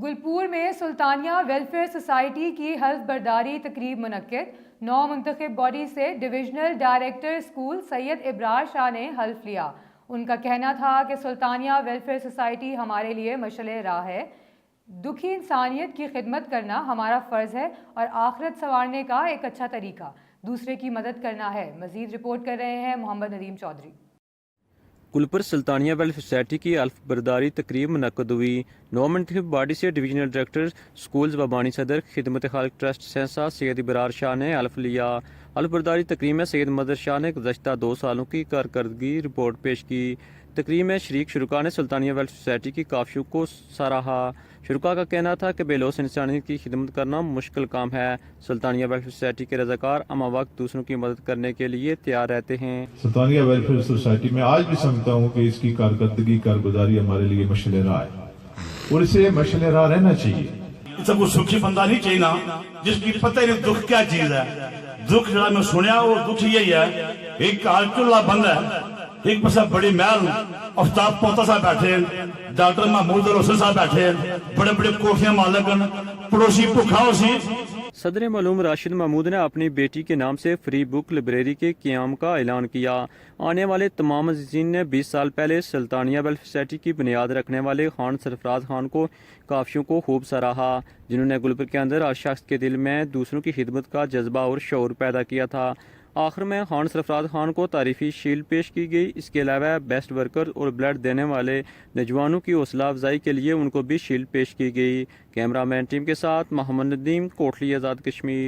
گلپور میں سلطانیہ welfare society کی حلف برداری تقریب منعقد 9 منتخب باڈی سے ڈویژنل ڈائریکٹر سکول سید ابرار شاہ نے حلف لیا۔ ان کا کہنا تھا کہ سلطانیہ ویلفیئر سوسائٹی ہمارے لیے مشعل راہ ہے، دکھی انسانیت کی خدمت کرنا ہمارا فرض ہے اور آخرت سنوارنے کا ایک اچھا طریقہ دوسرے کی مدد کرنا ہے۔ مزید رپورٹ کر رہے ہیں محمد ندیم چوہدری۔ گلپور سلطانیہ ویلفیئر سوسائٹی کی حلف برداری تقریب منعقد ہوئی۔ 9 منتخب باڈی سے ڈویژنل ڈائریکٹر سکولز و بانی صدر خدمت خالق ٹرسٹ سہسا سید ابرار شاہ نے حلف لیا۔ حلف برداری تقریب میں سید مدر شاہ نے گزشتہ 2 سالوں کی کارکردگی رپورٹ پیش کی۔ تقریب میں شریک شرکاء نے سلطانیہ ویلفیئر سوسائٹی کی کاوشوں کو سراہا۔ شرکاء کا کہنا تھا کہ بے لوث انسانیت کی خدمت کرنا مشکل کام ہے۔ سلطانیہ ویلفیئر سوسائٹی کے رضاکار ہمہ وقت دوسروں کی مدد کرنے کے لیے تیار رہتے ہیں۔ سلطانیہ ویلفیئر سوسائٹی میں آج بھی سمجھتا ہوں کہ اس کی کارکردگی کارگزاری ہمارے لیے مشعل راہ ہے اور اسے مشعل راہ رہنا چاہیے۔ سب کو سکھی بندہ نہیں چاہیے نا جس کی پتہ نہیں دکھ کیا چیز ہے۔ دکھ جڑا میں سنیا وہ دکھ یہی ہے، ایک کال چولہا بند ہے، ایک پسا بڑی محل آفتاب پوتا صاحب بیٹھے ہیں، ڈاکٹر محمد صاحب بیٹھے ہیں، بڑے بڑے کوٹھیاں مالک ہیں، پڑوسی بھوکھا ہو سی۔ صدر معلوم راشد محمد نے اپنی بیٹی کے نام سے فری بک لائبریری کے قیام کا اعلان کیا۔ آنے والے تمام عزیزین نے 20 سال پہلے سلطانیہ ویلفیئر سوسائٹی کی بنیاد رکھنے والے خان سرفراز خان کو کاوشوں کو خوب سراہا، جنہوں نے گلپور کے اندر ہر شخص کے دل میں دوسروں کی خدمت کا جذبہ اور شعور پیدا کیا تھا۔ آخر میں خان سرفراز خان کو تعریفی شیلڈ پیش کی گئی۔ اس کے علاوہ بیسٹ ورکر اور بلڈ دینے والے نوجوانوں کی حوصلہ افزائی کے لیے ان کو بھی شیلڈ پیش کی گئی۔ کیمرہ مین ٹیم کے ساتھ محمد ندیم، کوٹلی، آزادکشمیر۔